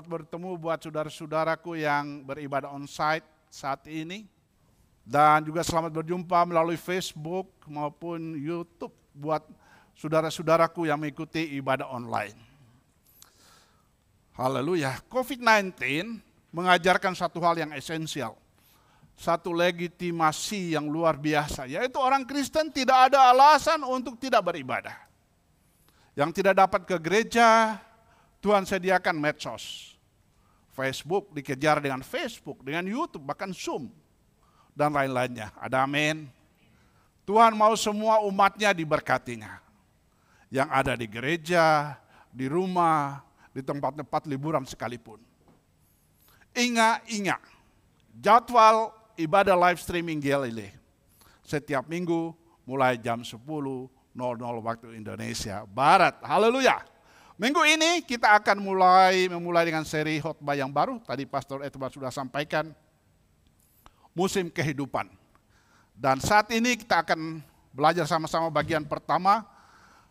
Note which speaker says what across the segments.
Speaker 1: bertemu buat saudara-saudaraku yang beribadah onsite saat ini. Dan juga selamat berjumpa melalui Facebook maupun YouTube buat saudara-saudaraku yang mengikuti ibadah online. Haleluya. COVID-19 mengajarkan satu hal yang esensial. Satu legitimasi yang luar biasa, yaitu orang Kristen tidak ada alasan untuk tidak beribadah. Yang tidak dapat ke gereja, Tuhan sediakan medsos. Facebook dikejar dengan Facebook, dengan YouTube, bahkan Zoom. Dan lain-lainnya. Ada amin. Tuhan mau semua umatnya diberkatinya. Yang ada di gereja, di rumah, di tempat-tempat liburan sekalipun. Ingat, jadwal ibadah live streaming GLILE. Setiap minggu mulai jam 10.00 waktu Indonesia Barat. Haleluya. Minggu ini kita akan memulai dengan seri khotbah yang baru. Tadi Pastor Edward sudah sampaikan. Musim kehidupan. Dan saat ini kita akan belajar sama-sama bagian pertama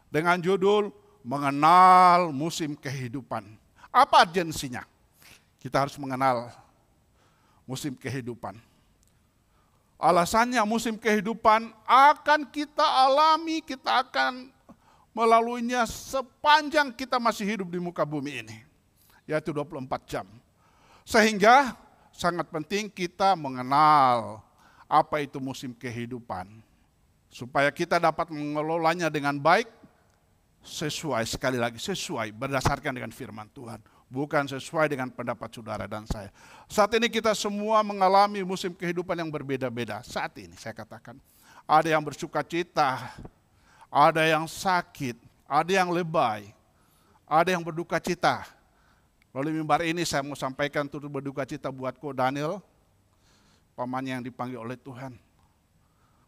Speaker 1: dengan judul Mengenal Musim Kehidupan. Apa urgensinya? Kita harus mengenal musim kehidupan. Alasannya musim kehidupan akan kita alami, kita akan melaluinya sepanjang kita masih hidup di muka bumi ini. Yaitu 24 jam. Sehingga sangat penting kita mengenal apa itu musim kehidupan. Supaya kita dapat mengelolanya dengan baik, sesuai berdasarkan dengan firman Tuhan. Bukan sesuai dengan pendapat saudara dan saya. Saat ini kita semua mengalami musim kehidupan yang berbeda-beda. Saat ini saya katakan, ada yang bersuka cita, ada yang sakit, ada yang lebay, ada yang berduka cita. Lalu mimbar ini saya mau sampaikan turut berduka cita buat Ko Daniel, pamannya yang dipanggil oleh Tuhan.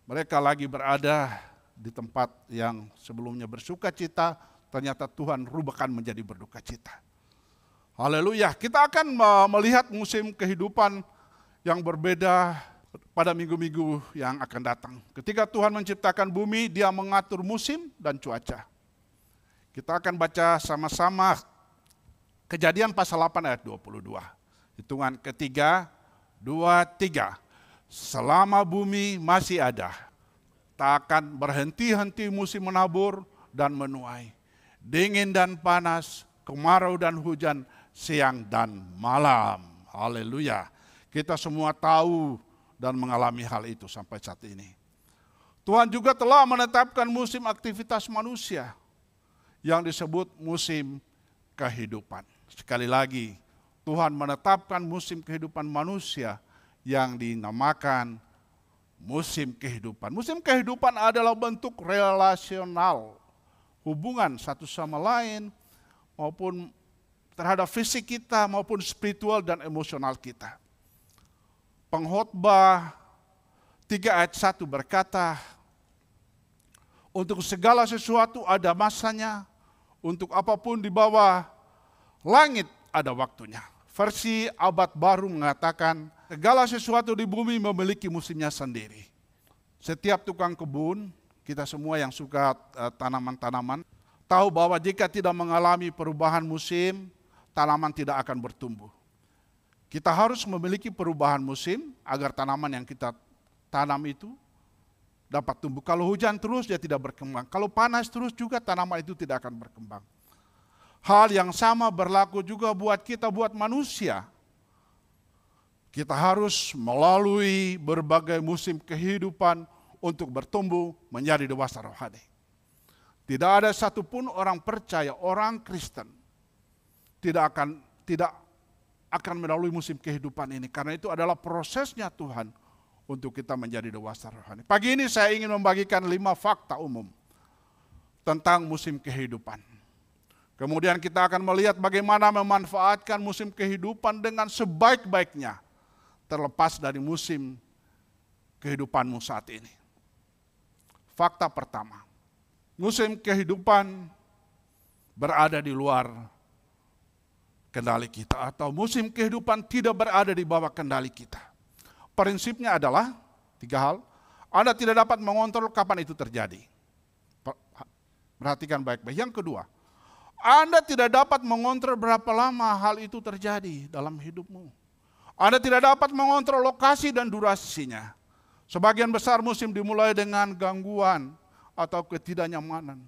Speaker 1: Mereka lagi berada di tempat yang sebelumnya bersuka cita, ternyata Tuhan rubahkan menjadi berduka cita. Haleluya, kita akan melihat musim kehidupan yang berbeda pada minggu-minggu yang akan datang. Ketika Tuhan menciptakan bumi, Dia mengatur musim dan cuaca. Kita akan baca sama-sama Kejadian pasal 8 ayat 22. Hitungan ketiga, 2, 3. Selama bumi masih ada, tak akan berhenti-henti musim menabur dan menuai. Dingin dan panas, kemarau dan hujan, siang dan malam. Haleluya. Kita semua tahu dan mengalami hal itu sampai saat ini. Tuhan juga telah menetapkan musim aktivitas manusia yang disebut musim kehidupan. Sekali lagi, Tuhan menetapkan musim kehidupan manusia yang dinamakan musim kehidupan. Musim kehidupan adalah bentuk relasional, hubungan satu sama lain, maupun terhadap fisik kita, maupun spiritual dan emosional kita. Pengkhotbah 3 ayat 1 berkata, untuk segala sesuatu ada masanya, untuk apapun di bawah langit ada waktunya. Versi Abad Baru mengatakan, segala sesuatu di bumi memiliki musimnya sendiri. Setiap tukang kebun, kita semua yang suka tanaman-tanaman, tahu bahwa jika tidak mengalami perubahan musim, tanaman tidak akan bertumbuh. Kita harus memiliki perubahan musim agar tanaman yang kita tanam itu dapat tumbuh. Kalau hujan terus dia tidak berkembang. Kalau panas terus juga tanaman itu tidak akan berkembang. Hal yang sama berlaku juga buat kita, buat manusia. Kita harus melalui berbagai musim kehidupan untuk bertumbuh menjadi dewasa rohani. Tidak ada satupun orang percaya, orang Kristen tidak akan melalui musim kehidupan ini. Karena itu adalah prosesnya Tuhan untuk kita menjadi dewasa rohani. Pagi ini saya ingin membagikan 5 fakta umum tentang musim kehidupan. Kemudian kita akan melihat bagaimana memanfaatkan musim kehidupan dengan sebaik-baiknya, terlepas dari musim kehidupanmu saat ini. Fakta pertama, musim kehidupan berada di luar kendali kita, atau musim kehidupan tidak berada di bawah kendali kita. Prinsipnya adalah 3 hal. Anda tidak dapat mengontrol kapan itu terjadi. Perhatikan baik-baik. Yang kedua, Anda tidak dapat mengontrol berapa lama hal itu terjadi dalam hidupmu. Anda tidak dapat mengontrol lokasi dan durasinya. Sebagian besar musim dimulai dengan gangguan atau ketidaknyamanan.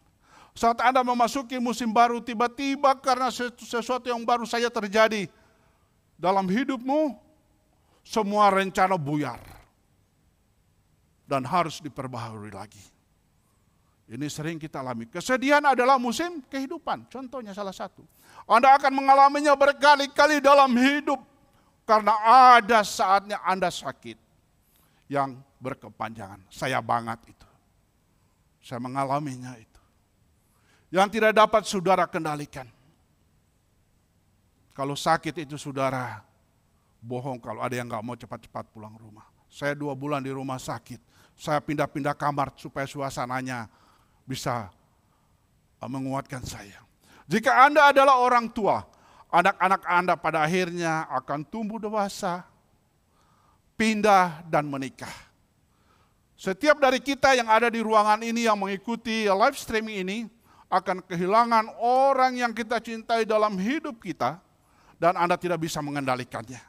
Speaker 1: Saat Anda memasuki musim baru, tiba-tiba karena sesuatu yang baru saja terjadi dalam hidupmu, semua rencana buyar dan harus diperbaharui lagi. Ini sering kita alami. Kesedihan adalah musim kehidupan. Contohnya salah satu. Anda akan mengalaminya berkali-kali dalam hidup. Karena ada saatnya Anda sakit yang berkepanjangan. Saya banget itu. Saya mengalaminya itu. Yang tidak dapat saudara kendalikan. Kalau sakit itu saudara bohong kalau ada yang gak mau cepat-cepat pulang rumah. Saya 2 bulan di rumah sakit. Saya pindah-pindah kamar supaya suasananya bisa menguatkan saya. Jika Anda adalah orang tua, anak-anak Anda pada akhirnya akan tumbuh dewasa, pindah dan menikah. Setiap dari kita yang ada di ruangan ini yang mengikuti live streaming ini akan kehilangan orang yang kita cintai dalam hidup kita dan Anda tidak bisa mengendalikannya.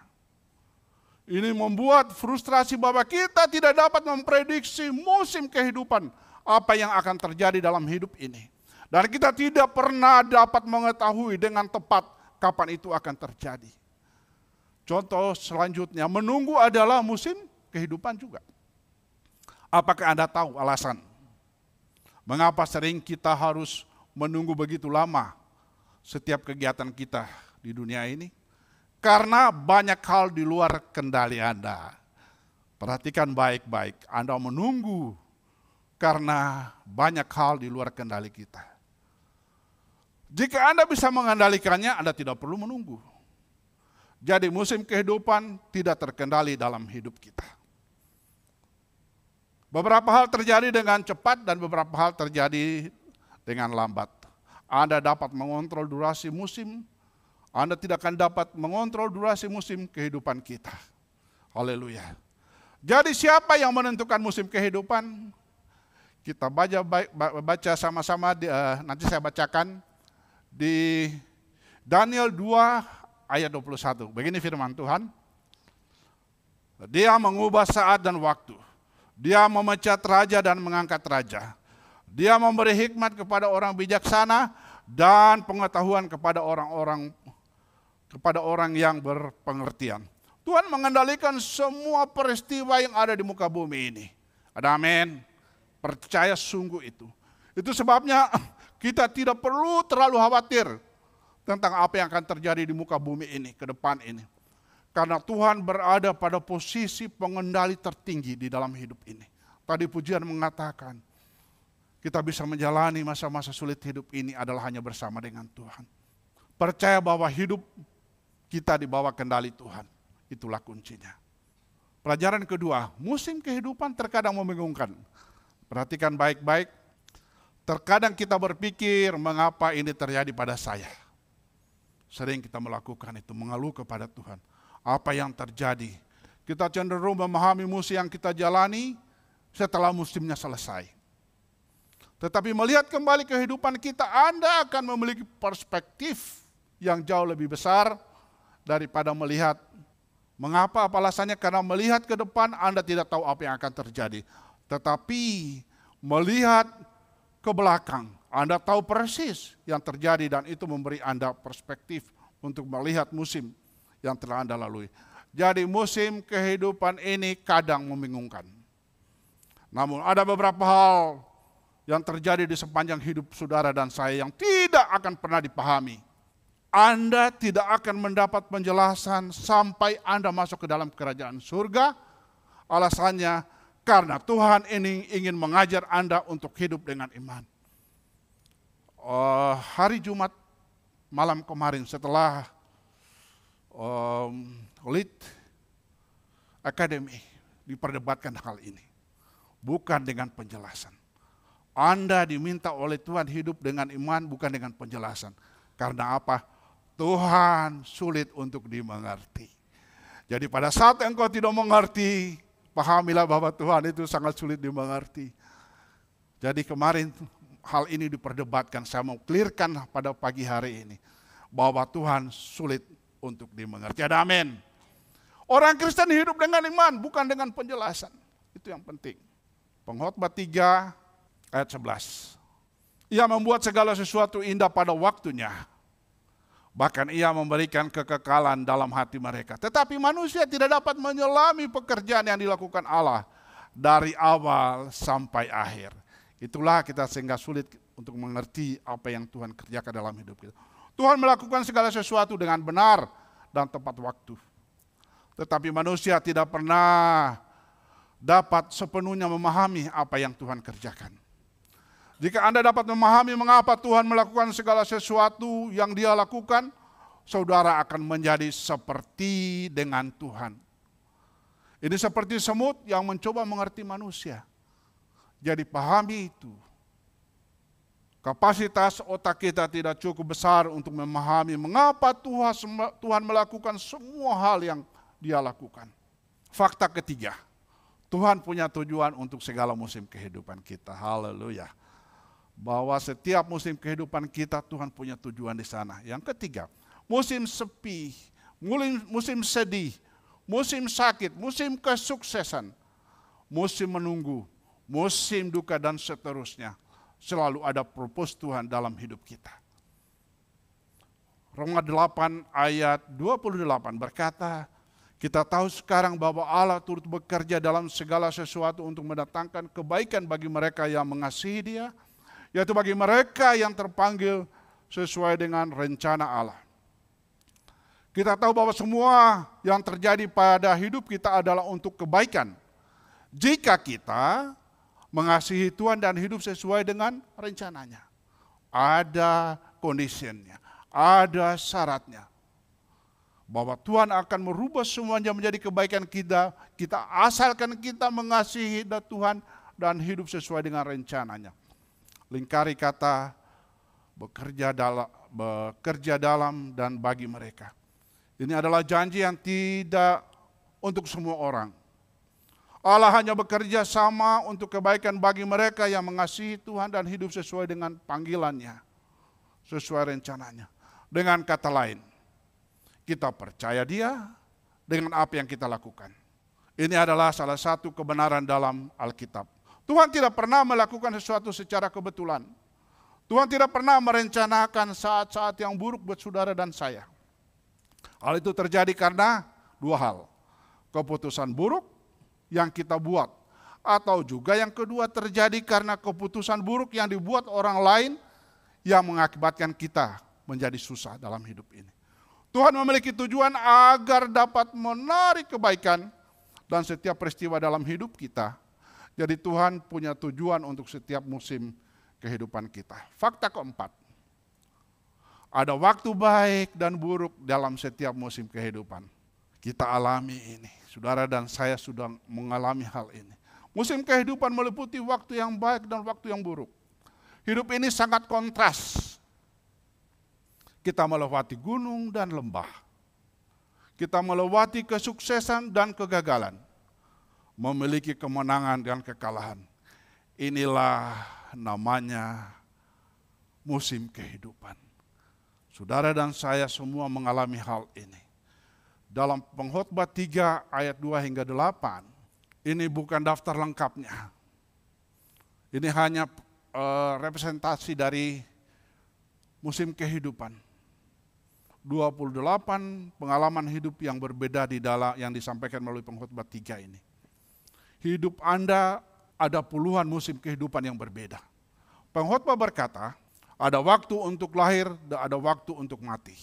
Speaker 1: Ini membuat frustrasi bahwa kita tidak dapat memprediksi musim kehidupan apa yang akan terjadi dalam hidup ini. Dan kita tidak pernah dapat mengetahui dengan tepat kapan itu akan terjadi. Contoh selanjutnya, menunggu adalah musim kehidupan juga. Apakah Anda tahu alasan mengapa sering kita harus menunggu begitu lama setiap kegiatan kita di dunia ini? Karena banyak hal di luar kendali Anda. Perhatikan baik-baik, Anda menunggu karena banyak hal di luar kendali kita. Jika Anda bisa mengendalikannya, Anda tidak perlu menunggu. Jadi musim kehidupan tidak terkendali dalam hidup kita. Beberapa hal terjadi dengan cepat dan beberapa hal terjadi dengan lambat. Anda dapat mengontrol durasi musim, Anda tidak akan dapat mengontrol durasi musim kehidupan kita. Haleluya. Jadi siapa yang menentukan musim kehidupan? Kita baca sama-sama, nanti saya bacakan di Daniel 2 ayat 21. Begini firman Tuhan. Dia mengubah saat dan waktu. Dia memecat raja dan mengangkat raja. Dia memberi hikmat kepada orang bijaksana dan pengetahuan kepada orang yang berpengertian. Tuhan mengendalikan semua peristiwa yang ada di muka bumi ini. Ada amin. Percaya sungguh itu. Itu sebabnya kita tidak perlu terlalu khawatir tentang apa yang akan terjadi di muka bumi ini, ke depan ini. Karena Tuhan berada pada posisi pengendali tertinggi di dalam hidup ini. Tadi pujian mengatakan, kita bisa menjalani masa-masa sulit hidup ini adalah hanya bersama dengan Tuhan. Percaya bahwa hidup kita di bawah kendali Tuhan. Itulah kuncinya. Pelajaran kedua, musim kehidupan terkadang membingungkan. Perhatikan baik-baik. Terkadang kita berpikir, mengapa ini terjadi pada saya? Sering kita melakukan itu, mengeluh kepada Tuhan. Apa yang terjadi? Kita cenderung memahami musim yang kita jalani setelah musimnya selesai. Tetapi melihat kembali kehidupan kita, Anda akan memiliki perspektif yang jauh lebih besar daripada melihat mengapa. Apa alasannya? Karena melihat ke depan Anda tidak tahu apa yang akan terjadi. Tetapi melihat ke belakang, Anda tahu persis yang terjadi dan itu memberi Anda perspektif untuk melihat musim yang telah Anda lalui. Jadi musim kehidupan ini kadang membingungkan. Namun ada beberapa hal yang terjadi di sepanjang hidup saudara dan saya yang tidak akan pernah dipahami. Anda tidak akan mendapat penjelasan sampai Anda masuk ke dalam kerajaan surga. Alasannya karena Tuhan ini ingin mengajar Anda untuk hidup dengan iman. Hari Jumat malam kemarin setelah Lead Academy diperdebatkan hal ini. Bukan dengan penjelasan. Anda diminta oleh Tuhan hidup dengan iman bukan dengan penjelasan. Karena apa? Tuhan sulit untuk dimengerti. Jadi pada saat engkau tidak mengerti, pahamilah bahwa Tuhan itu sangat sulit dimengerti. Jadi kemarin hal ini diperdebatkan, saya mau clearkan pada pagi hari ini. Bahwa Tuhan sulit untuk dimengerti. Ada amin. Orang Kristen hidup dengan iman, bukan dengan penjelasan. Itu yang penting. Pengkhotbah 3 ayat 11. Ia membuat segala sesuatu indah pada waktunya. Bahkan ia memberikan kekekalan dalam hati mereka. Tetapi manusia tidak dapat menyelami pekerjaan yang dilakukan Allah dari awal sampai akhir. Itulah kita sehingga sulit untuk mengerti apa yang Tuhan kerjakan dalam hidup kita. Tuhan melakukan segala sesuatu dengan benar dan tepat waktu. Tetapi manusia tidak pernah dapat sepenuhnya memahami apa yang Tuhan kerjakan. Jika Anda dapat memahami mengapa Tuhan melakukan segala sesuatu yang Dia lakukan, saudara akan menjadi seperti dengan Tuhan. Ini seperti semut yang mencoba mengerti manusia. Jadi pahami itu. Kapasitas otak kita tidak cukup besar untuk memahami mengapa Tuhan melakukan semua hal yang Dia lakukan. Fakta ketiga, Tuhan punya tujuan untuk segala musim kehidupan kita. Haleluya. Bahwa setiap musim kehidupan kita Tuhan punya tujuan di sana. Yang ketiga, musim sepi, musim sedih, musim sakit, musim kesuksesan, musim menunggu, musim duka dan seterusnya. Selalu ada purpose Tuhan dalam hidup kita. Roma 8 ayat 28 berkata, kita tahu sekarang bahwa Allah turut bekerja dalam segala sesuatu untuk mendatangkan kebaikan bagi mereka yang mengasihi Dia, yaitu bagi mereka yang terpanggil sesuai dengan rencana Allah. Kita tahu bahwa semua yang terjadi pada hidup kita adalah untuk kebaikan. Jika kita mengasihi Tuhan dan hidup sesuai dengan rencananya. Ada conditionnya, ada syaratnya. Bahwa Tuhan akan merubah semuanya menjadi kebaikan kita asalkan kita mengasihi Tuhan dan hidup sesuai dengan rencananya. Lingkari kata bekerja dalam dan bagi mereka. Ini adalah janji yang tidak untuk semua orang. Allah hanya bekerja sama untuk kebaikan bagi mereka yang mengasihi Tuhan dan hidup sesuai dengan panggilannya, sesuai rencananya. Dengan kata lain, kita percaya Dia dengan apa yang kita lakukan. Ini adalah salah satu kebenaran dalam Alkitab. Tuhan tidak pernah melakukan sesuatu secara kebetulan. Tuhan tidak pernah merencanakan saat-saat yang buruk buat saudara dan saya. Hal itu terjadi karena dua hal. Keputusan buruk yang kita buat. Atau juga yang kedua terjadi karena keputusan buruk yang dibuat orang lain yang mengakibatkan kita menjadi susah dalam hidup ini. Tuhan memiliki tujuan agar dapat menarik kebaikan dan setiap peristiwa dalam hidup kita. Jadi Tuhan punya tujuan untuk setiap musim kehidupan kita. Fakta keempat, ada waktu baik dan buruk dalam setiap musim kehidupan. Kita alami ini, saudara dan saya sudah mengalami hal ini. Musim kehidupan meliputi waktu yang baik dan waktu yang buruk. Hidup ini sangat kontras. Kita melewati gunung dan lembah. Kita melewati kesuksesan dan kegagalan. Memiliki kemenangan dan kekalahan. Inilah namanya musim kehidupan. Saudara dan saya semua mengalami hal ini. Dalam Pengkhotbah 3 ayat 2 hingga 8, ini bukan daftar lengkapnya. Ini hanya representasi dari musim kehidupan. 28 pengalaman hidup yang berbeda di dalam yang disampaikan melalui Pengkhotbah 3 ini. Hidup Anda ada puluhan musim kehidupan yang berbeda. Pengkhotbah berkata, ada waktu untuk lahir dan ada waktu untuk mati.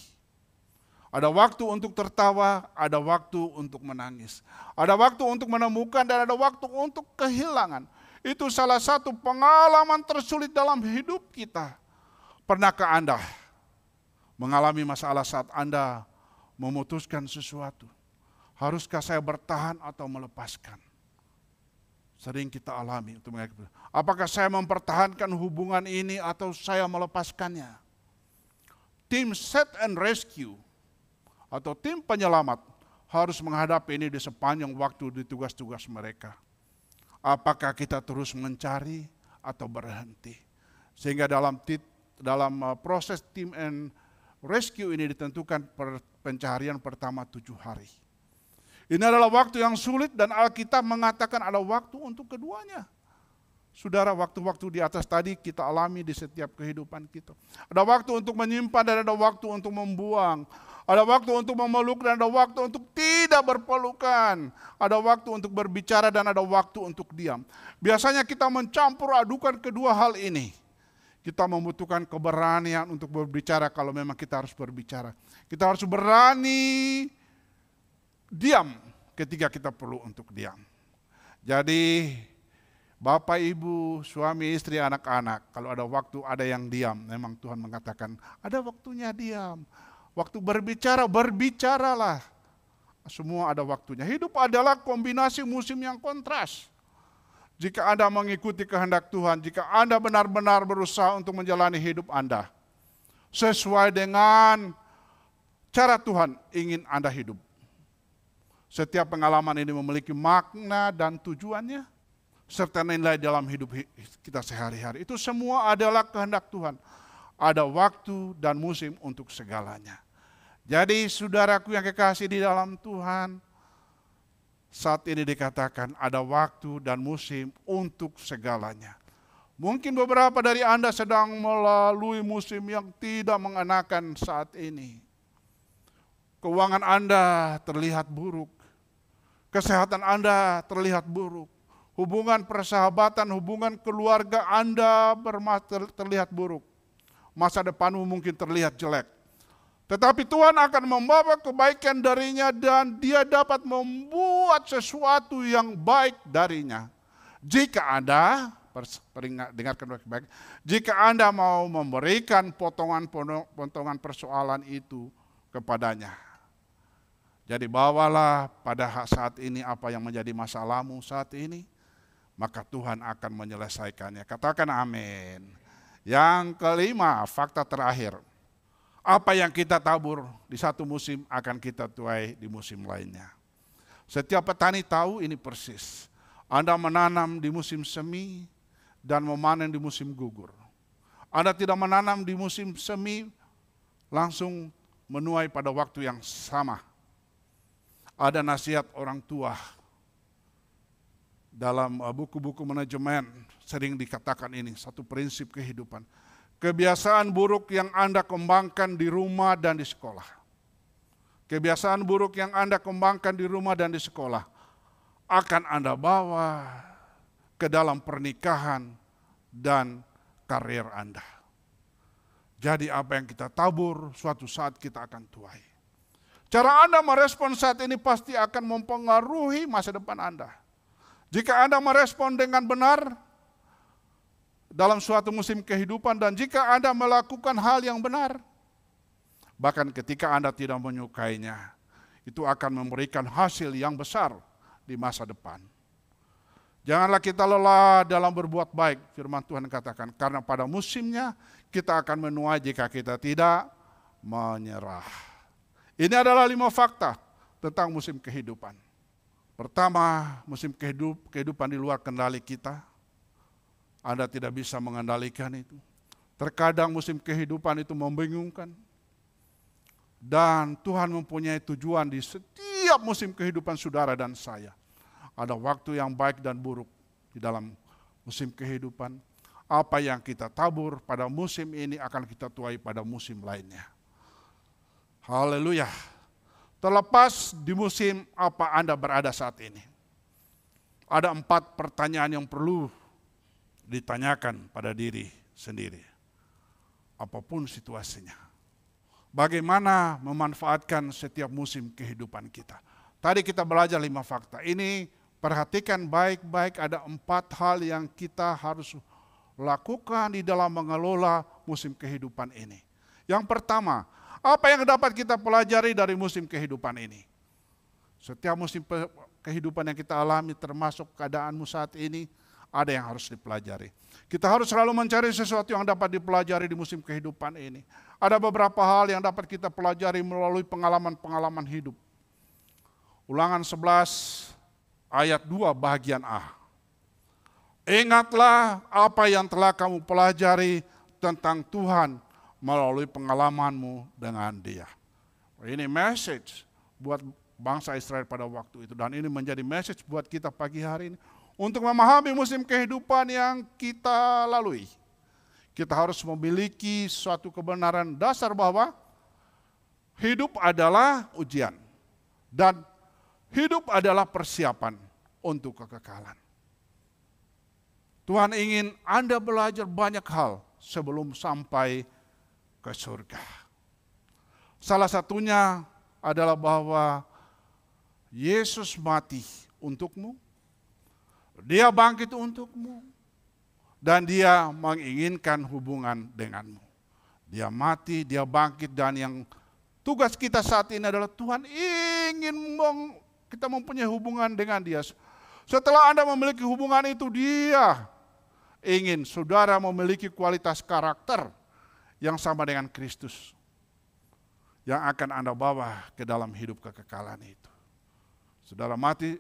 Speaker 1: Ada waktu untuk tertawa, ada waktu untuk menangis. Ada waktu untuk menemukan dan ada waktu untuk kehilangan. Itu salah satu pengalaman tersulit dalam hidup kita. Pernahkah Anda mengalami masalah saat Anda memutuskan sesuatu? Haruskah saya bertahan atau melepaskan? Sering kita alami. Apakah saya mempertahankan hubungan ini atau saya melepaskannya? Tim Set and Rescue atau tim penyelamat harus menghadapi ini di sepanjang waktu di tugas-tugas mereka. Apakah kita terus mencari atau berhenti? Sehingga dalam proses team and rescue ini ditentukan pencarian pertama 7 hari. Ini adalah waktu yang sulit dan Alkitab mengatakan ada waktu untuk keduanya. Saudara, waktu-waktu di atas tadi kita alami di setiap kehidupan kita. Ada waktu untuk menyimpan dan ada waktu untuk membuang. Ada waktu untuk memeluk dan ada waktu untuk tidak berpelukan. Ada waktu untuk berbicara dan ada waktu untuk diam. Biasanya kita mencampur adukan kedua hal ini. Kita membutuhkan keberanian untuk berbicara kalau memang kita harus berbicara. Kita harus berani diam ketika kita perlu untuk diam. Jadi Bapak, Ibu, suami, istri, anak-anak, kalau ada waktu ada yang diam, memang Tuhan mengatakan ada waktunya diam. Waktu berbicara, berbicaralah. Semua ada waktunya. Hidup adalah kombinasi musim yang kontras. Jika Anda mengikuti kehendak Tuhan, jika Anda benar-benar berusaha untuk menjalani hidup Anda sesuai dengan cara Tuhan ingin Anda hidup. Setiap pengalaman ini memiliki makna dan tujuannya, serta nilai dalam hidup kita sehari-hari. Itu semua adalah kehendak Tuhan. Ada waktu dan musim untuk segalanya. Jadi saudaraku yang kekasih di dalam Tuhan, saat ini dikatakan ada waktu dan musim untuk segalanya. Mungkin beberapa dari Anda sedang melalui musim yang tidak mengenakan saat ini. Keuangan Anda terlihat buruk. Kesehatan Anda terlihat buruk. Hubungan persahabatan, hubungan keluarga Anda terlihat buruk. Masa depanmu mungkin terlihat jelek. Tetapi Tuhan akan membawa kebaikan darinya dan Dia dapat membuat sesuatu yang baik darinya. Jika Anda, dengarkan baik-baik, jika Anda mau memberikan potongan persoalan itu kepadanya. Jadi bawalah pada saat ini apa yang menjadi masalahmu saat ini, maka Tuhan akan menyelesaikannya. Katakan amin. Yang kelima, fakta terakhir. Apa yang kita tabur di satu musim akan kita tuai di musim lainnya. Setiap petani tahu ini persis. Anda menanam di musim semi dan memanen di musim gugur. Anda tidak menanam di musim semi langsung menuai pada waktu yang sama. Ada nasihat orang tua dalam buku-buku manajemen sering dikatakan ini, satu prinsip kehidupan. Kebiasaan buruk yang Anda kembangkan di rumah dan di sekolah. Kebiasaan buruk yang Anda kembangkan di rumah dan di sekolah akan Anda bawa ke dalam pernikahan dan karir Anda. Jadi apa yang kita tabur suatu saat kita akan tuai. Cara Anda merespon saat ini pasti akan mempengaruhi masa depan Anda. Jika Anda merespon dengan benar dalam suatu musim kehidupan dan jika Anda melakukan hal yang benar, bahkan ketika Anda tidak menyukainya, itu akan memberikan hasil yang besar di masa depan. Janganlah kita lelah dalam berbuat baik, firman Tuhan katakan, karena pada musimnya kita akan menuai jika kita tidak menyerah. Ini adalah 5 fakta tentang musim kehidupan. Pertama, musim kehidupan di luar kendali kita. Anda tidak bisa mengendalikan itu. Terkadang musim kehidupan itu membingungkan. Dan Tuhan mempunyai tujuan di setiap musim kehidupan saudara dan saya. Ada waktu yang baik dan buruk di dalam musim kehidupan. Apa yang kita tabur pada musim ini akan kita tuai pada musim lainnya. Haleluya. Terlepas di musim apa Anda berada saat ini. Ada 4 pertanyaan yang perlu ditanyakan pada diri sendiri. Apapun situasinya. Bagaimana memanfaatkan setiap musim kehidupan kita. Tadi kita belajar 5 fakta. Ini perhatikan baik-baik, ada 4 hal yang kita harus lakukan di dalam mengelola musim kehidupan ini. Yang pertama, apa yang dapat kita pelajari dari musim kehidupan ini? Setiap musim kehidupan yang kita alami termasuk keadaanmu saat ini, ada yang harus dipelajari. Kita harus selalu mencari sesuatu yang dapat dipelajari di musim kehidupan ini. Ada beberapa hal yang dapat kita pelajari melalui pengalaman-pengalaman hidup. Ulangan 11 ayat 2 bagian A. Ingatlah apa yang telah kamu pelajari tentang Tuhan melalui pengalamanmu dengan Dia. Ini message buat bangsa Israel pada waktu itu. Dan ini menjadi message buat kita pagi hari ini. Untuk memahami musim kehidupan yang kita lalui. Kita harus memiliki suatu kebenaran dasar bahwa hidup adalah ujian. Dan hidup adalah persiapan untuk kekekalan. Tuhan ingin Anda belajar banyak hal sebelum sampai ke surga. Salah satunya adalah bahwa Yesus mati untukmu, Dia bangkit untukmu, dan Dia menginginkan hubungan denganmu. Dia mati, Dia bangkit, dan yang tugas kita saat ini adalah Tuhan ingin kita mempunyai hubungan dengan Dia. Setelah Anda memiliki hubungan itu, Dia ingin saudara memiliki kualitas karakter yang sama dengan Kristus, yang akan Anda bawa ke dalam hidup kekekalan itu. Saudara mati,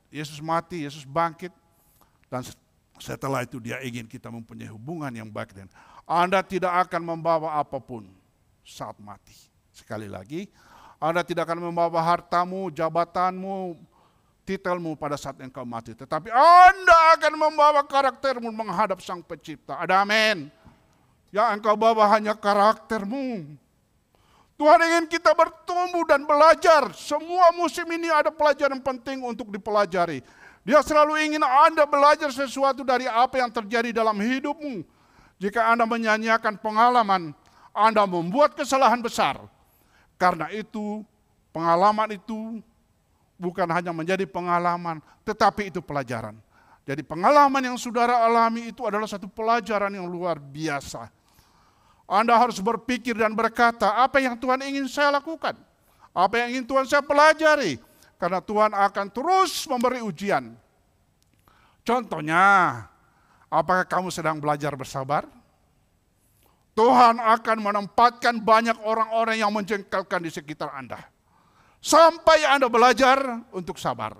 Speaker 1: Yesus mati, Yesus bangkit, dan setelah itu Dia ingin kita mempunyai hubungan yang baik dengan Anda. Tidak akan membawa apapun saat mati. Sekali lagi, Anda tidak akan membawa hartamu, jabatanmu, titelmu pada saat engkau mati. Tetapi Anda akan membawa karaktermu menghadap Sang Pencipta. Ada amin. Yang engkau bawa hanya karaktermu. Tuhan ingin kita bertumbuh dan belajar. Semua musim ini ada pelajaran penting untuk dipelajari. Dia selalu ingin Anda belajar sesuatu dari apa yang terjadi dalam hidupmu. Jika Anda menyanyiakan pengalaman, Anda membuat kesalahan besar. Karena itu, pengalaman itu bukan hanya menjadi pengalaman, tetapi itu pelajaran. Jadi pengalaman yang saudara alami itu adalah satu pelajaran yang luar biasa. Anda harus berpikir dan berkata, apa yang Tuhan ingin saya lakukan? Apa yang ingin Tuhan saya pelajari? Karena Tuhan akan terus memberi ujian. Contohnya, apakah kamu sedang belajar bersabar? Tuhan akan menempatkan banyak orang-orang yang menjengkelkan di sekitar Anda. Sampai Anda belajar untuk sabar.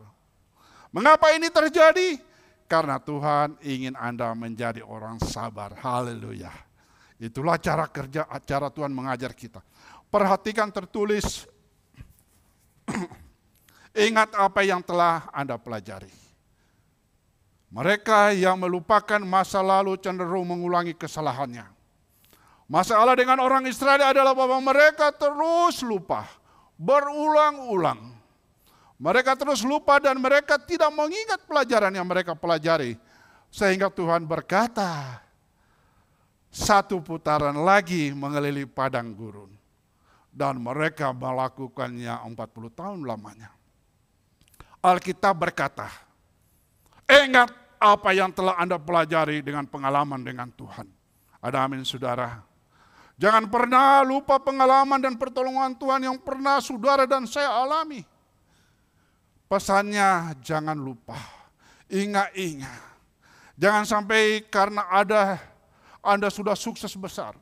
Speaker 1: Mengapa ini terjadi? Karena Tuhan ingin Anda menjadi orang sabar. Haleluya. Itulah cara kerja, cara Tuhan mengajar kita. Perhatikan tertulis, ingat apa yang telah Anda pelajari. Mereka yang melupakan masa lalu cenderung mengulangi kesalahannya. Masalah dengan orang Israel adalah bahwa mereka terus lupa, berulang-ulang. Mereka terus lupa dan mereka tidak mengingat pelajaran yang mereka pelajari. Sehingga Tuhan berkata, satu putaran lagi mengelilingi padang gurun. Dan mereka melakukannya 40 tahun lamanya. Alkitab berkata, ingat apa yang telah Anda pelajari dengan pengalaman dengan Tuhan. Ada amin saudara. Jangan pernah lupa pengalaman dan pertolongan Tuhan yang pernah saudara dan saya alami. Pesannya jangan lupa, ingat-ingat. Jangan sampai karena Anda sudah sukses besar,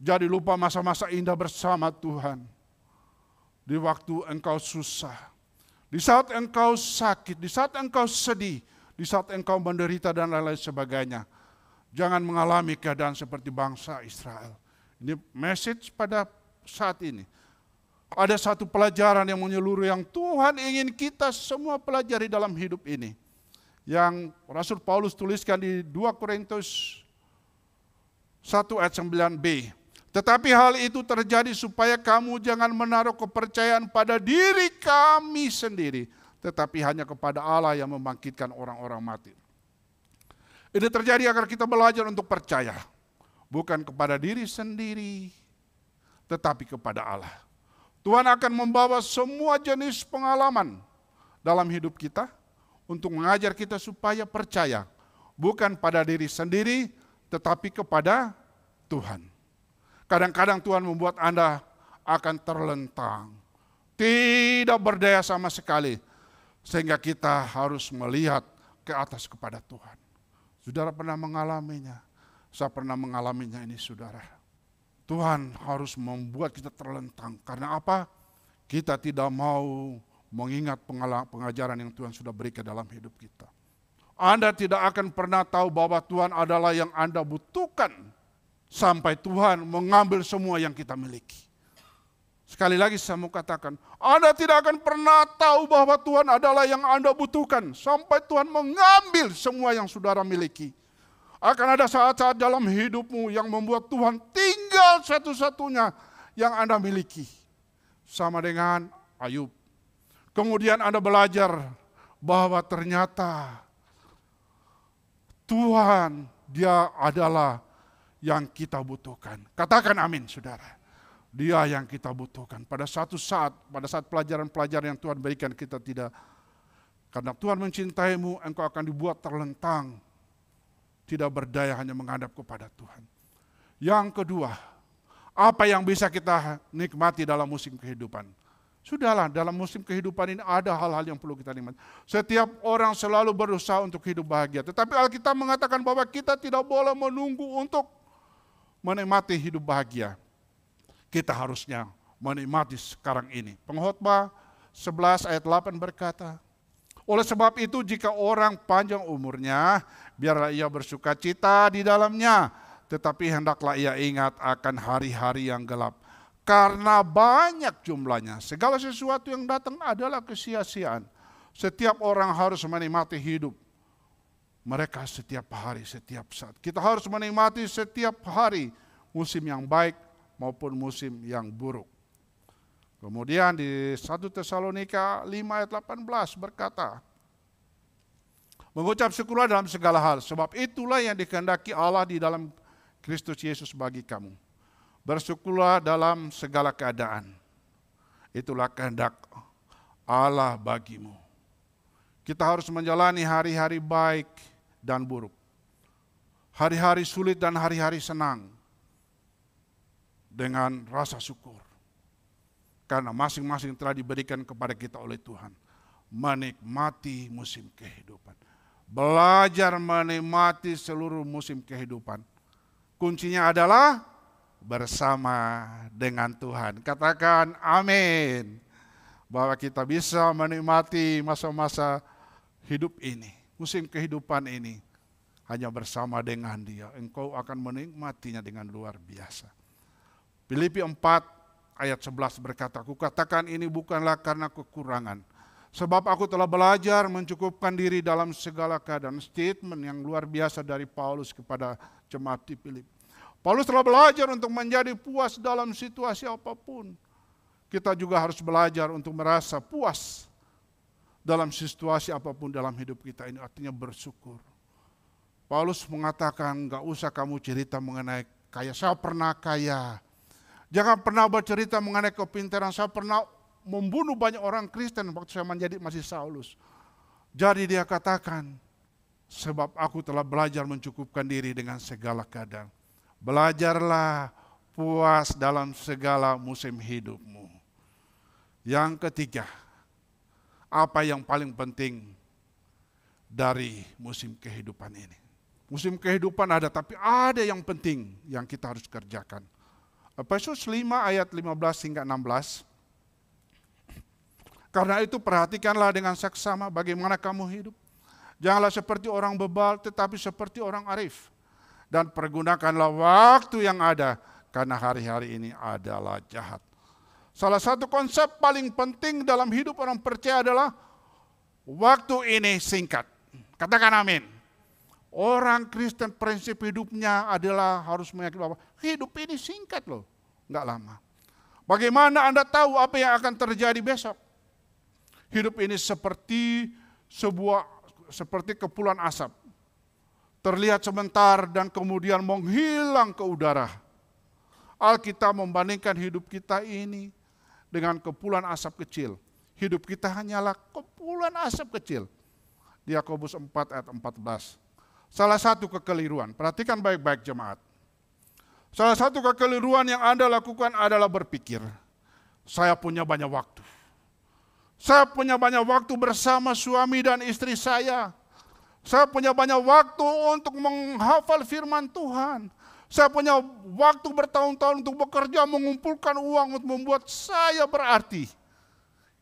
Speaker 1: jadi lupa masa-masa indah bersama Tuhan. Di waktu engkau susah, di saat engkau sakit, di saat engkau sedih, di saat engkau menderita dan lain-lain sebagainya. Jangan mengalami keadaan seperti bangsa Israel. Ini message pada saat ini. Ada satu pelajaran yang menyeluruh yang Tuhan ingin kita semua pelajari dalam hidup ini. Yang Rasul Paulus tuliskan di 2 Korintus 1 ayat 9b. Tetapi hal itu terjadi supaya kamu jangan menaruh kepercayaan pada diri kami sendiri, tetapi hanya kepada Allah yang membangkitkan orang-orang mati. Ini terjadi agar kita belajar untuk percaya. Bukan kepada diri sendiri, tetapi kepada Allah. Tuhan akan membawa semua jenis pengalaman dalam hidup kita untuk mengajar kita supaya percaya. Bukan pada diri sendiri, tetapi kepada Tuhan. Kadang-kadang Tuhan membuat Anda akan terlentang. Tidak berdaya sama sekali. Sehingga kita harus melihat ke atas kepada Tuhan. Saudara pernah mengalaminya. Saya pernah mengalaminya ini saudara. Tuhan harus membuat kita terlentang. Karena apa? Kita tidak mau mengingat pengajaran yang Tuhan sudah berikan dalam hidup kita. Anda tidak akan pernah tahu bahwa Tuhan adalah yang Anda butuhkan sampai Tuhan mengambil semua yang kita miliki. Sekali lagi saya mau katakan, Anda tidak akan pernah tahu bahwa Tuhan adalah yang Anda butuhkan sampai Tuhan mengambil semua yang saudara miliki. Akan ada saat-saat dalam hidupmu yang membuat Tuhan tinggal satu-satunya yang Anda miliki. Sama dengan Ayub. Kemudian Anda belajar bahwa ternyata Tuhan, Dia adalah yang kita butuhkan. Katakan amin, saudara. Dia yang kita butuhkan. Pada satu saat, pada saat pelajaran-pelajaran yang Tuhan berikan, kita tidak. Karena Tuhan mencintaimu, engkau akan dibuat terlentang. Tidak berdaya hanya menghadap kepada Tuhan. Yang kedua, apa yang bisa kita nikmati dalam musim kehidupan? Sudahlah, dalam musim kehidupan ini ada hal-hal yang perlu kita nikmati. Setiap orang selalu berusaha untuk hidup bahagia. Tetapi Alkitab mengatakan bahwa kita tidak boleh menunggu untuk menikmati hidup bahagia. Kita harusnya menikmati sekarang ini. Pengkhotbah 11 ayat 8 berkata, oleh sebab itu jika orang panjang umurnya, biarlah ia bersuka cita di dalamnya. Tetapi hendaklah ia ingat akan hari-hari yang gelap. Karena banyak jumlahnya. Segala sesuatu yang datang adalah kesia-siaan. Setiap orang harus menikmati hidup mereka setiap hari, setiap saat. Kita harus menikmati setiap hari musim yang baik maupun musim yang buruk. Kemudian di 1 Tesalonika 5 ayat 18 berkata, mengucap syukurlah dalam segala hal, sebab itulah yang dikehendaki Allah di dalam Kristus Yesus bagi kamu. Bersyukurlah dalam segala keadaan. Itulah kehendak Allah bagimu. Kita harus menjalani hari-hari baik dan buruk. Hari-hari sulit dan hari-hari senang. Dengan rasa syukur. Karena masing-masing telah diberikan kepada kita oleh Tuhan. Menikmati musim kehidupan. Belajar menikmati seluruh musim kehidupan. Kuncinya adalah bersama dengan Tuhan. Katakan amin. Bahwa kita bisa menikmati masa-masa hidup ini. Musim kehidupan ini. Hanya bersama dengan Dia. Engkau akan menikmatinya dengan luar biasa. Filipi 4 ayat 11 berkata, aku katakan ini bukanlah karena kekurangan. Sebab aku telah belajar mencukupkan diri dalam segala keadaan. Statement yang luar biasa dari Paulus kepada jemaat di Filipi. Paulus telah belajar untuk menjadi puas dalam situasi apapun. Kita juga harus belajar untuk merasa puas dalam situasi apapun dalam hidup kita ini. Artinya bersyukur. Paulus mengatakan, gak usah kamu cerita mengenai kaya. Saya pernah kaya. Jangan pernah bercerita mengenai kepintaran. Saya pernah membunuh banyak orang Kristen waktu saya masih Saulus. Jadi dia katakan, sebab aku telah belajar mencukupkan diri dengan segala keadaan. Belajarlah puas dalam segala musim hidupmu. Yang ketiga, apa yang paling penting dari musim kehidupan ini? Musim kehidupan ada, tapi ada yang penting yang kita harus kerjakan. Efesus 5 ayat 15 hingga 16. Karena itu perhatikanlah dengan seksama bagaimana kamu hidup. Janganlah seperti orang bebal, tetapi seperti orang arif. Dan pergunakanlah waktu yang ada, karena hari-hari ini adalah jahat. Salah satu konsep paling penting dalam hidup orang percaya adalah waktu ini singkat. Katakan amin. Orang Kristen prinsip hidupnya adalah harus meyakini bahwa hidup ini singkat loh, enggak lama. Bagaimana Anda tahu apa yang akan terjadi besok? Hidup ini seperti kepulan asap. Terlihat sebentar dan kemudian menghilang ke udara. Alkitab membandingkan hidup kita ini dengan kepulan asap kecil. Hidup kita hanyalah kepulan asap kecil. Di Yakobus 4 ayat 14. Salah satu kekeliruan, perhatikan baik-baik jemaat. Salah satu kekeliruan yang Anda lakukan adalah berpikir, saya punya banyak waktu. Saya punya banyak waktu bersama suami dan istri saya. Saya punya banyak waktu untuk menghafal firman Tuhan. Saya punya waktu bertahun-tahun untuk bekerja, mengumpulkan uang untuk membuat saya berarti.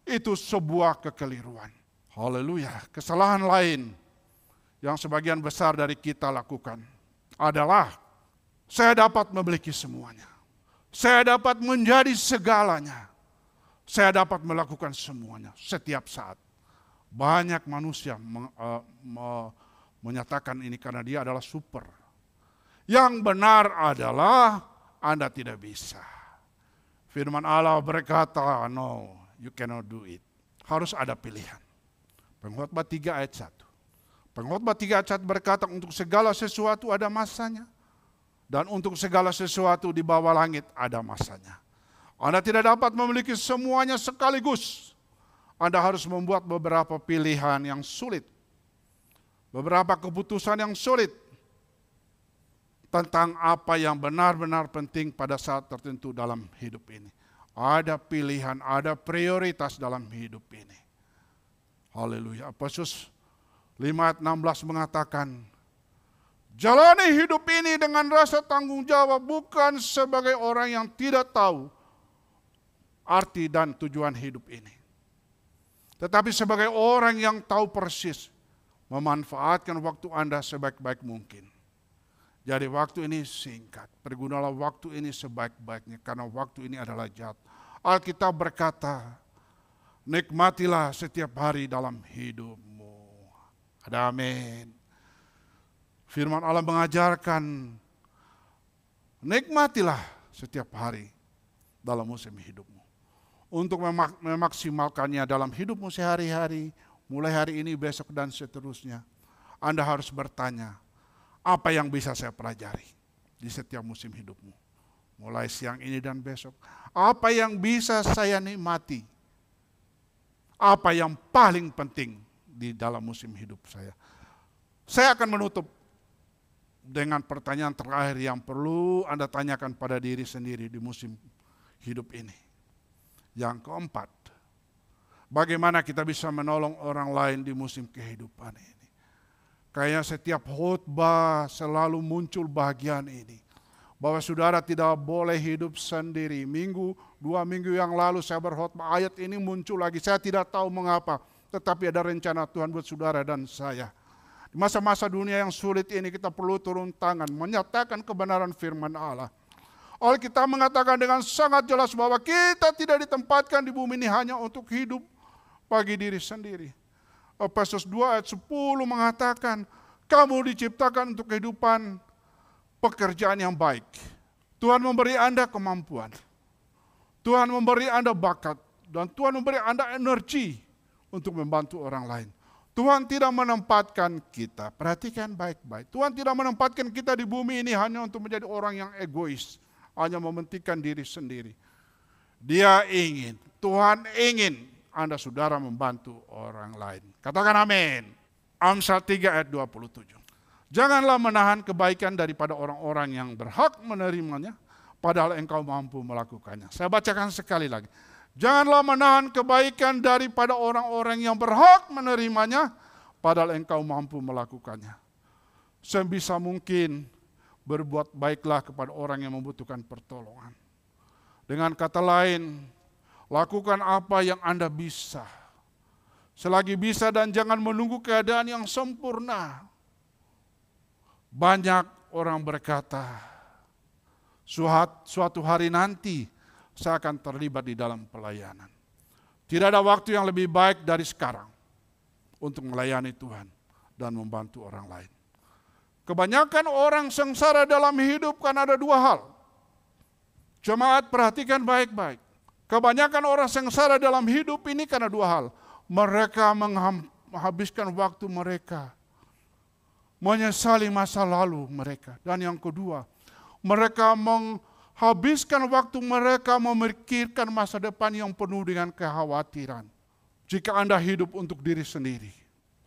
Speaker 1: Itu sebuah kekeliruan. Haleluya. Kesalahan lain yang sebagian besar dari kita lakukan adalah saya dapat memiliki semuanya. Saya dapat menjadi segalanya. Saya dapat melakukan semuanya setiap saat. Banyak manusia menyatakan ini karena dia adalah super. Yang benar adalah Anda tidak bisa. Firman Allah berkata, no, you cannot do it. Harus ada pilihan. Pengkhotbah 3 ayat 1. Pengkhotbah 3 ayat 1 berkata, untuk segala sesuatu ada masanya. Dan untuk segala sesuatu di bawah langit ada masanya. Anda tidak dapat memiliki semuanya sekaligus. Anda harus membuat beberapa pilihan yang sulit. Beberapa keputusan yang sulit. Tentang apa yang benar-benar penting pada saat tertentu dalam hidup ini. Ada pilihan, ada prioritas dalam hidup ini. Haleluya. Efesus 5 ayat 16 mengatakan, jalani hidup ini dengan rasa tanggung jawab, bukan sebagai orang yang tidak tahu arti dan tujuan hidup ini. Tetapi sebagai orang yang tahu persis memanfaatkan waktu Anda sebaik-baik mungkin. Jadi waktu ini singkat, pergunalah waktu ini sebaik-baiknya karena waktu ini adalah jahat. Alkitab berkata, nikmatilah setiap hari dalam hidupmu. Ada amin. Firman Allah mengajarkan, nikmatilah setiap hari dalam musim hidupmu. Untuk memaksimalkannya dalam hidupmu sehari-hari, mulai hari ini, besok, dan seterusnya. Anda harus bertanya, apa yang bisa saya pelajari di setiap musim hidupmu? Mulai siang ini dan besok. Apa yang bisa saya nikmati? Apa yang paling penting di dalam musim hidup saya? Saya akan menutup dengan pertanyaan terakhir yang perlu Anda tanyakan pada diri sendiri di musim hidup ini. Yang keempat, bagaimana kita bisa menolong orang lain di musim kehidupan ini? Kayaknya setiap khotbah selalu muncul bagian ini. Bahwa saudara tidak boleh hidup sendiri. 2 minggu yang lalu saya berkhotbah, ayat ini muncul lagi. Saya tidak tahu mengapa. Tetapi ada rencana Tuhan buat saudara dan saya. Di masa-masa dunia yang sulit ini kita perlu turun tangan. Menyatakan kebenaran firman Allah. Alkitab mengatakan dengan sangat jelas bahwa kita tidak ditempatkan di bumi ini hanya untuk hidup bagi diri sendiri. Efesus 2 ayat 10 mengatakan, kamu diciptakan untuk kehidupan pekerjaan yang baik. Tuhan memberi Anda kemampuan. Tuhan memberi Anda bakat. Dan Tuhan memberi Anda energi untuk membantu orang lain. Tuhan tidak menempatkan kita, perhatikan baik-baik. Tuhan tidak menempatkan kita di bumi ini hanya untuk menjadi orang yang egois. Hanya mementingkan diri sendiri. Dia ingin, Tuhan ingin Anda saudara membantu orang lain. Katakan amin. Amsal 3 ayat 27. Janganlah menahan kebaikan daripada orang-orang yang berhak menerimanya, padahal engkau mampu melakukannya. Saya bacakan sekali lagi. Janganlah menahan kebaikan daripada orang-orang yang berhak menerimanya, padahal engkau mampu melakukannya. Sebisa mungkin berbuat baiklah kepada orang yang membutuhkan pertolongan. Dengan kata lain, lakukan apa yang Anda bisa. Selagi bisa dan jangan menunggu keadaan yang sempurna. Banyak orang berkata, suatu hari nanti saya akan terlibat di dalam pelayanan. Tidak ada waktu yang lebih baik dari sekarang untuk melayani Tuhan dan membantu orang lain. Kebanyakan orang sengsara dalam hidup karena ada 2 hal. Jemaat perhatikan baik-baik. Kebanyakan orang sengsara dalam hidup ini karena 2 hal. Mereka menghabiskan waktu mereka menyesali masa lalu mereka. Dan yang kedua, mereka menghabiskan waktu mereka memikirkan masa depan yang penuh dengan kekhawatiran. Jika Anda hidup untuk diri sendiri,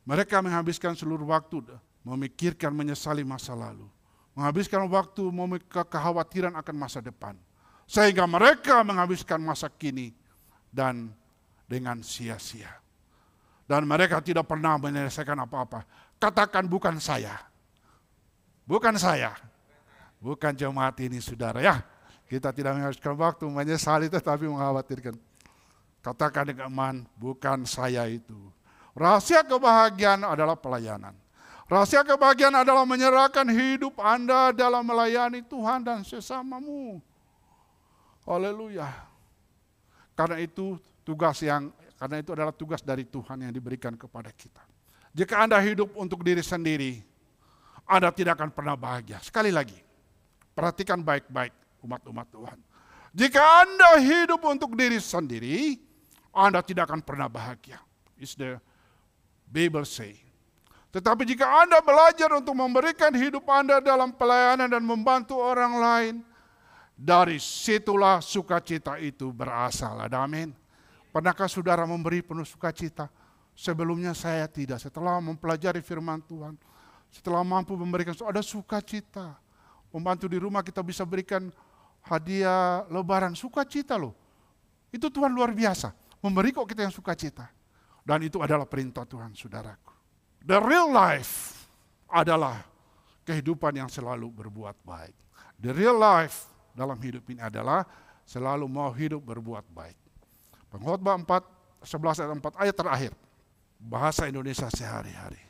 Speaker 1: mereka menghabiskan seluruh waktu memikirkan menyesali masa lalu. Menghabiskan waktu kekhawatiran akan masa depan. Sehingga mereka menghabiskan masa kini dan dengan sia-sia. Dan mereka tidak pernah menyelesaikan apa-apa. Katakan bukan saya. Bukan saya. Bukan jemaat ini saudara ya. Kita tidak menghabiskan waktu menyesali tetapi mengkhawatirkan. Katakan dengan aman, bukan saya itu. Rahasia kebahagiaan adalah pelayanan. Rahasia kebahagiaan adalah menyerahkan hidup Anda dalam melayani Tuhan dan sesamamu. Haleluya. Karena itu adalah tugas dari Tuhan yang diberikan kepada kita. Jika Anda hidup untuk diri sendiri, Anda tidak akan pernah bahagia. Sekali lagi, perhatikan baik-baik umat-umat Tuhan. Jika Anda hidup untuk diri sendiri, Anda tidak akan pernah bahagia. It's the Bible say. Tetapi jika Anda belajar untuk memberikan hidup Anda dalam pelayanan dan membantu orang lain, dari situlah sukacita itu berasal. Ada amin. Pernahkah saudara memberi penuh sukacita? Sebelumnya saya tidak. Setelah mempelajari firman Tuhan, setelah mampu memberikan, ada sukacita. Membantu di rumah kita bisa berikan hadiah lebaran, sukacita loh. Itu Tuhan luar biasa. Memberi kok kita yang sukacita. Dan itu adalah perintah Tuhan, saudaraku. The real life adalah kehidupan yang selalu berbuat baik. The real life dalam hidup ini adalah selalu mau hidup berbuat baik. Pengkhotbah 11 ayat 4 ayat terakhir. Bahasa Indonesia sehari-hari.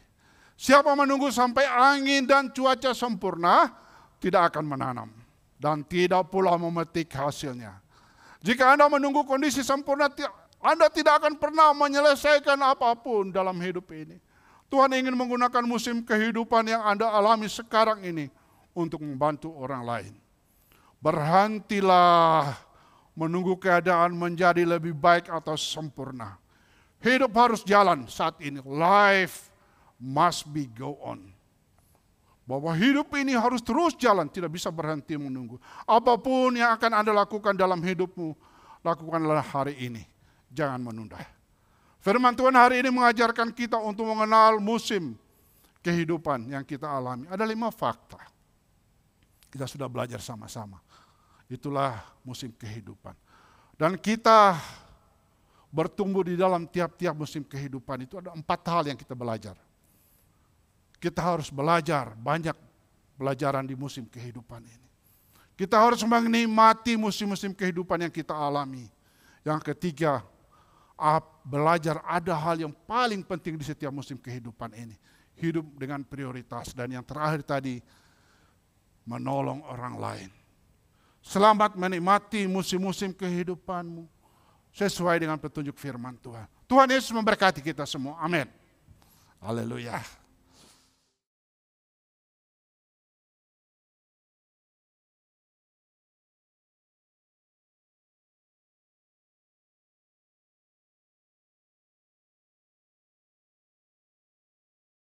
Speaker 1: Siapa menunggu sampai angin dan cuaca sempurna, tidak akan menanam. Dan tidak pula memetik hasilnya. Jika Anda menunggu kondisi sempurna, Anda tidak akan pernah menyelesaikan apapun dalam hidup ini. Tuhan ingin menggunakan musim kehidupan yang Anda alami sekarang ini untuk membantu orang lain. Berhentilah menunggu keadaan menjadi lebih baik atau sempurna. Hidup harus jalan saat ini. Life must be go on. Bahwa hidup ini harus terus jalan, tidak bisa berhenti menunggu. Apapun yang akan Anda lakukan dalam hidupmu, lakukanlah hari ini. Jangan menunda. Firman Tuhan hari ini mengajarkan kita untuk mengenal musim kehidupan yang kita alami. Ada 5 fakta. Kita sudah belajar sama-sama. Itulah musim kehidupan. Dan kita bertumbuh di dalam tiap-tiap musim kehidupan itu ada 4 hal yang kita belajar. Kita harus belajar banyak pelajaran di musim kehidupan ini. Kita harus menikmati musim-musim kehidupan yang kita alami. Yang ketiga, belajar ada hal yang paling penting di setiap musim kehidupan ini. Hidup dengan prioritas. Dan yang terakhir tadi, menolong orang lain. Selamat menikmati musim-musim kehidupanmu sesuai dengan petunjuk firman Tuhan. Tuhan Yesus memberkati kita semua. Amin. Haleluya.